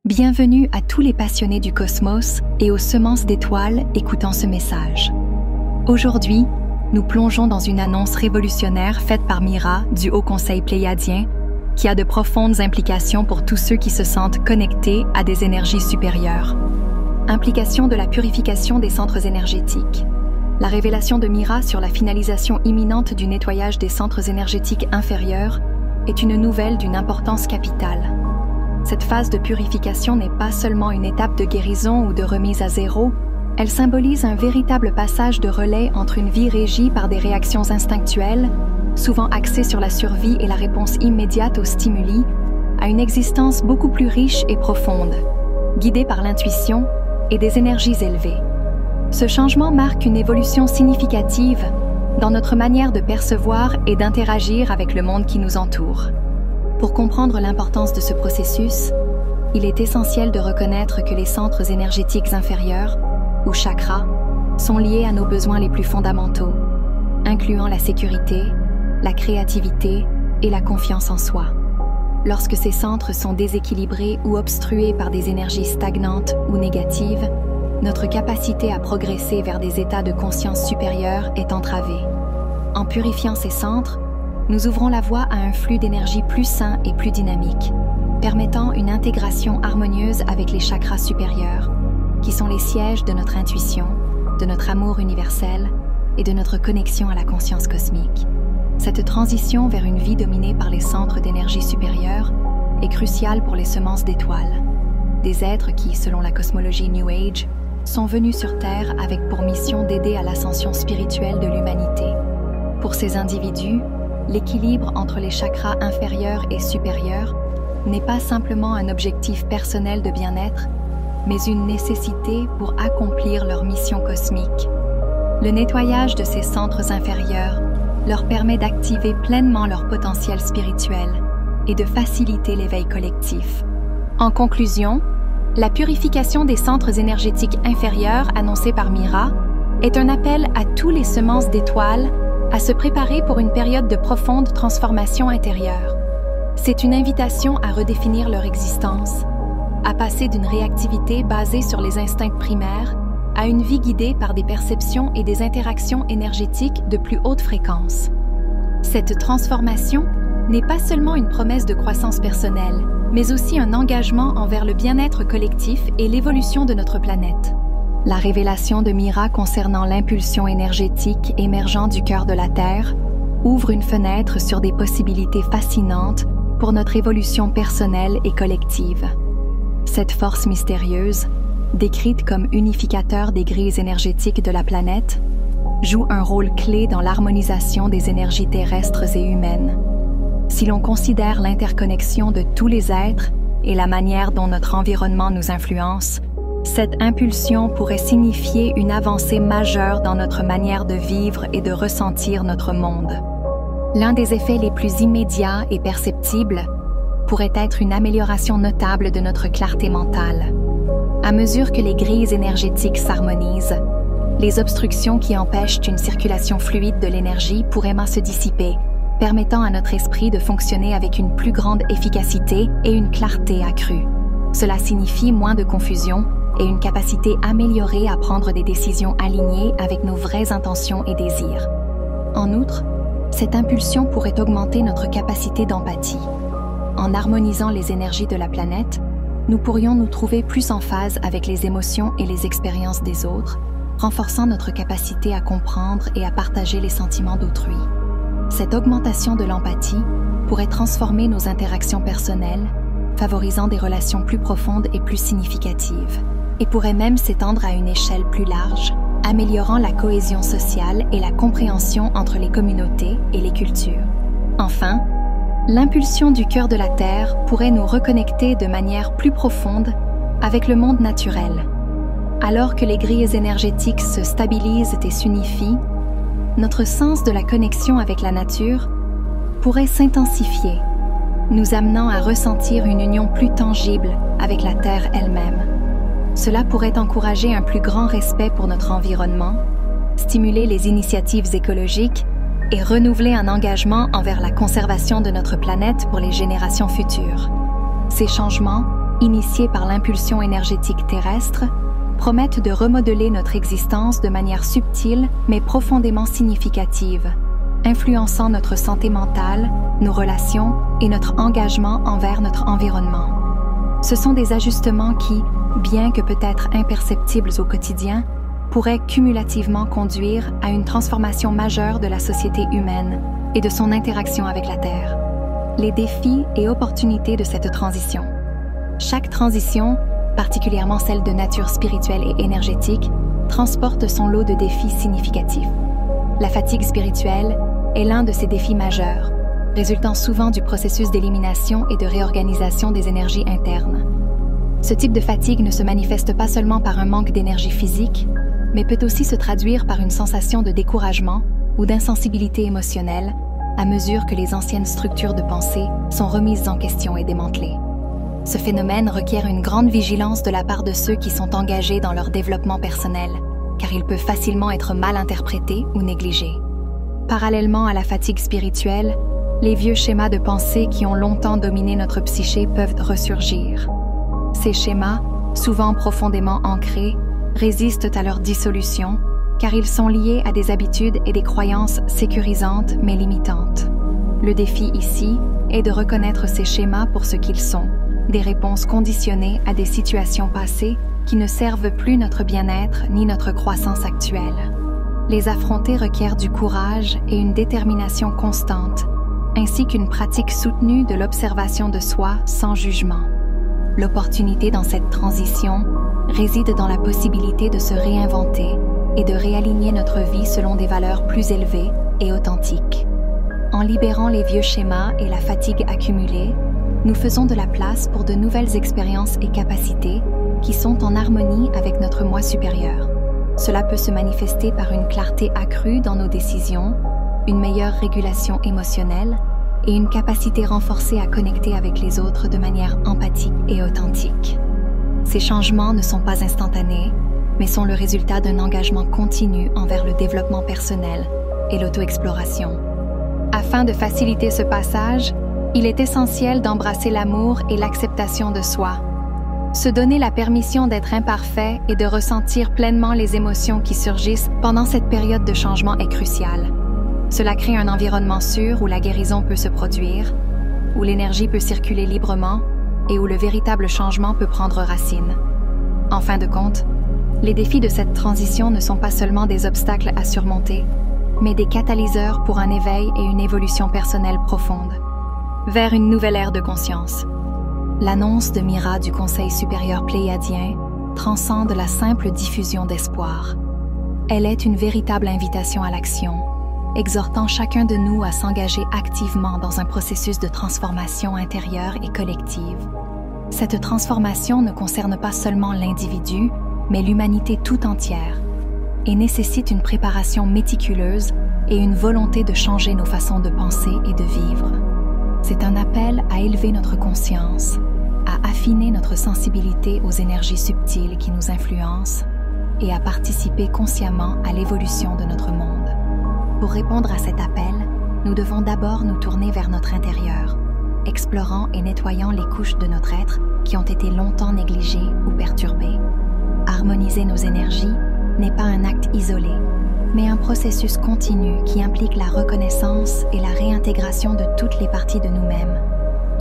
Bienvenue à tous les passionnés du cosmos et aux semences d'étoiles écoutant ce message. Aujourd'hui, nous plongeons dans une annonce révolutionnaire faite par Mira du Haut Conseil pléiadien qui a de profondes implications pour tous ceux qui se sentent connectés à des énergies supérieures. Implication de la purification des centres énergétiques. La révélation de Mira sur la finalisation imminente du nettoyage des centres énergétiques inférieurs est une nouvelle d'une importance capitale. Cette phase de purification n'est pas seulement une étape de guérison ou de remise à zéro, elle symbolise un véritable passage de relais entre une vie régie par des réactions instinctuelles, souvent axées sur la survie et la réponse immédiate aux stimuli, à une existence beaucoup plus riche et profonde, guidée par l'intuition et des énergies élevées. Ce changement marque une évolution significative dans notre manière de percevoir et d'interagir avec le monde qui nous entoure. Pour comprendre l'importance de ce processus, il est essentiel de reconnaître que les centres énergétiques inférieurs, ou chakras, sont liés à nos besoins les plus fondamentaux, incluant la sécurité, la créativité et la confiance en soi. Lorsque ces centres sont déséquilibrés ou obstrués par des énergies stagnantes ou négatives, notre capacité à progresser vers des états de conscience supérieure est entravée. En purifiant ces centres, nous ouvrons la voie à un flux d'énergie plus sain et plus dynamique, permettant une intégration harmonieuse avec les chakras supérieurs, qui sont les sièges de notre intuition, de notre amour universel et de notre connexion à la conscience cosmique. Cette transition vers une vie dominée par les centres d'énergie supérieure est cruciale pour les semences d'étoiles, des êtres qui, selon la cosmologie New Age, sont venus sur Terre avec pour mission d'aider à l'ascension spirituelle de l'humanité. Pour ces individus, l'équilibre entre les chakras inférieurs et supérieurs n'est pas simplement un objectif personnel de bien-être, mais une nécessité pour accomplir leur mission cosmique. Le nettoyage de ces centres inférieurs leur permet d'activer pleinement leur potentiel spirituel et de faciliter l'éveil collectif. En conclusion, la purification des centres énergétiques inférieurs annoncée par Mira est un appel à tous les semences d'étoiles à se préparer pour une période de profonde transformation intérieure. C'est une invitation à redéfinir leur existence, à passer d'une réactivité basée sur les instincts primaires à une vie guidée par des perceptions et des interactions énergétiques de plus haute fréquence. Cette transformation n'est pas seulement une promesse de croissance personnelle, mais aussi un engagement envers le bien-être collectif et l'évolution de notre planète. La révélation de Mira concernant l'impulsion énergétique émergeant du cœur de la Terre ouvre une fenêtre sur des possibilités fascinantes pour notre évolution personnelle et collective. Cette force mystérieuse, décrite comme unificateur des grilles énergétiques de la planète, joue un rôle clé dans l'harmonisation des énergies terrestres et humaines. Si l'on considère l'interconnexion de tous les êtres et la manière dont notre environnement nous influence, cette impulsion pourrait signifier une avancée majeure dans notre manière de vivre et de ressentir notre monde. L'un des effets les plus immédiats et perceptibles pourrait être une amélioration notable de notre clarté mentale. À mesure que les grilles énergétiques s'harmonisent, les obstructions qui empêchent une circulation fluide de l'énergie pourraient se dissiper, permettant à notre esprit de fonctionner avec une plus grande efficacité et une clarté accrue. Cela signifie moins de confusion et une capacité améliorée à prendre des décisions alignées avec nos vraies intentions et désirs. En outre, cette impulsion pourrait augmenter notre capacité d'empathie. En harmonisant les énergies de la planète, nous pourrions nous trouver plus en phase avec les émotions et les expériences des autres, renforçant notre capacité à comprendre et à partager les sentiments d'autrui. Cette augmentation de l'empathie pourrait transformer nos interactions personnelles, favorisant des relations plus profondes et plus significatives, et pourrait même s'étendre à une échelle plus large, améliorant la cohésion sociale et la compréhension entre les communautés et les cultures. Enfin, l'impulsion du cœur de la Terre pourrait nous reconnecter de manière plus profonde avec le monde naturel. Alors que les grilles énergétiques se stabilisent et s'unifient, notre sens de la connexion avec la nature pourrait s'intensifier, nous amenant à ressentir une union plus tangible avec la Terre elle-même. Cela pourrait encourager un plus grand respect pour notre environnement, stimuler les initiatives écologiques et renouveler un engagement envers la conservation de notre planète pour les générations futures. Ces changements initiés par l'impulsion énergétique terrestre, promettent de remodeler notre existence de manière subtile mais profondément significative, influençant notre santé mentale, nos relations et notre engagement envers notre environnement. Ce sont des ajustements qui, bien que peut-être imperceptibles au quotidien, pourraient cumulativement conduire à une transformation majeure de la société humaine et de son interaction avec la Terre. Les défis et opportunités de cette transition. Chaque transition, particulièrement celle de nature spirituelle et énergétique, transporte son lot de défis significatifs. La fatigue spirituelle est l'un de ces défis majeurs, résultant souvent du processus d'élimination et de réorganisation des énergies internes. Ce type de fatigue ne se manifeste pas seulement par un manque d'énergie physique, mais peut aussi se traduire par une sensation de découragement ou d'insensibilité émotionnelle à mesure que les anciennes structures de pensée sont remises en question et démantelées. Ce phénomène requiert une grande vigilance de la part de ceux qui sont engagés dans leur développement personnel, car il peut facilement être mal interprété ou négligé. Parallèlement à la fatigue spirituelle, les vieux schémas de pensée qui ont longtemps dominé notre psyché peuvent ressurgir. Ces schémas, souvent profondément ancrés, résistent à leur dissolution, car ils sont liés à des habitudes et des croyances sécurisantes mais limitantes. Le défi ici est de reconnaître ces schémas pour ce qu'ils sont, des réponses conditionnées à des situations passées qui ne servent plus notre bien-être ni notre croissance actuelle. Les affronter requiert du courage et une détermination constante, ainsi qu'une pratique soutenue de l'observation de soi sans jugement. L'opportunité dans cette transition réside dans la possibilité de se réinventer et de réaligner notre vie selon des valeurs plus élevées et authentiques. En libérant les vieux schémas et la fatigue accumulée, nous faisons de la place pour de nouvelles expériences et capacités qui sont en harmonie avec notre moi supérieur. Cela peut se manifester par une clarté accrue dans nos décisions, une meilleure régulation émotionnelle et une capacité renforcée à connecter avec les autres de manière empathique et authentique. Ces changements ne sont pas instantanés, mais sont le résultat d'un engagement continu envers le développement personnel et l'auto-exploration. Afin de faciliter ce passage, il est essentiel d'embrasser l'amour et l'acceptation de soi. Se donner la permission d'être imparfait et de ressentir pleinement les émotions qui surgissent pendant cette période de changement est crucial. Cela crée un environnement sûr où la guérison peut se produire, où l'énergie peut circuler librement et où le véritable changement peut prendre racine. En fin de compte, les défis de cette transition ne sont pas seulement des obstacles à surmonter, mais des catalyseurs pour un éveil et une évolution personnelle profonde, vers une nouvelle ère de conscience. L'annonce de Mira du Conseil supérieur pléiadien transcende la simple diffusion d'espoir. Elle est une véritable invitation à l'action, exhortant chacun de nous à s'engager activement dans un processus de transformation intérieure et collective. Cette transformation ne concerne pas seulement l'individu, mais l'humanité tout entière, et nécessite une préparation méticuleuse et une volonté de changer nos façons de penser et de vivre. C'est un appel à élever notre conscience, à affiner notre sensibilité aux énergies subtiles qui nous influencent et à participer consciemment à l'évolution de notre monde. Pour répondre à cet appel, nous devons d'abord nous tourner vers notre intérieur, explorant et nettoyant les couches de notre être qui ont été longtemps négligées ou perturbées. Harmoniser nos énergies n'est pas un acte isolé, mais un processus continu qui implique la reconnaissance et la réintégration de toutes les parties de nous-mêmes,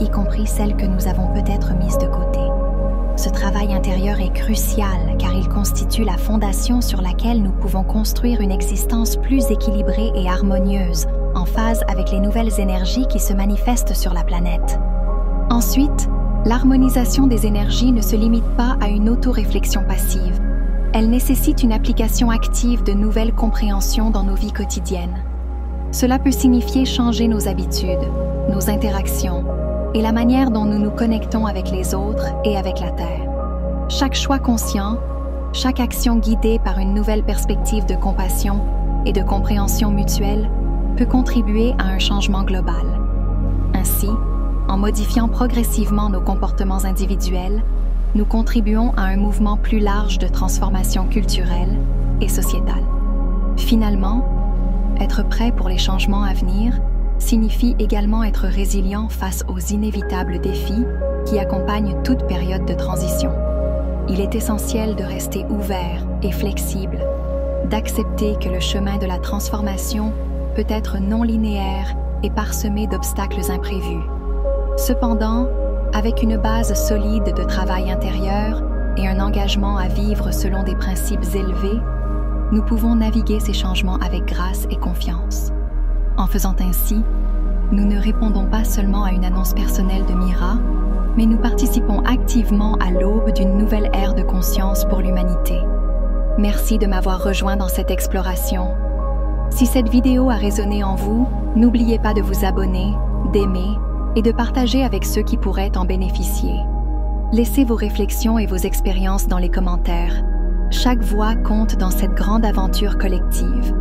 y compris celles que nous avons peut-être mises de côté. Ce travail intérieur est crucial car il constitue la fondation sur laquelle nous pouvons construire une existence plus équilibrée et harmonieuse, en phase avec les nouvelles énergies qui se manifestent sur la planète. Ensuite, l'harmonisation des énergies ne se limite pas à une auto-réflexion passive. Elle nécessite une application active de nouvelles compréhensions dans nos vies quotidiennes. Cela peut signifier changer nos habitudes, nos interactions, et la manière dont nous nous connectons avec les autres et avec la Terre. Chaque choix conscient, chaque action guidée par une nouvelle perspective de compassion et de compréhension mutuelle peut contribuer à un changement global. Ainsi, en modifiant progressivement nos comportements individuels, nous contribuons à un mouvement plus large de transformation culturelle et sociétale. Finalement, être prêt pour les changements à venir signifie également être résilient face aux inévitables défis qui accompagnent toute période de transition. Il est essentiel de rester ouvert et flexible, d'accepter que le chemin de la transformation peut être non linéaire et parsemé d'obstacles imprévus. Cependant, avec une base solide de travail intérieur et un engagement à vivre selon des principes élevés, nous pouvons naviguer ces changements avec grâce et confiance. En faisant ainsi, nous ne répondons pas seulement à une annonce personnelle de Mira, mais nous participons activement à l'aube d'une nouvelle ère de conscience pour l'humanité. Merci de m'avoir rejoint dans cette exploration. Si cette vidéo a résonné en vous, n'oubliez pas de vous abonner, d'aimer et de partager avec ceux qui pourraient en bénéficier. Laissez vos réflexions et vos expériences dans les commentaires. Chaque voix compte dans cette grande aventure collective.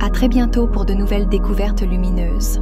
À très bientôt pour de nouvelles découvertes lumineuses.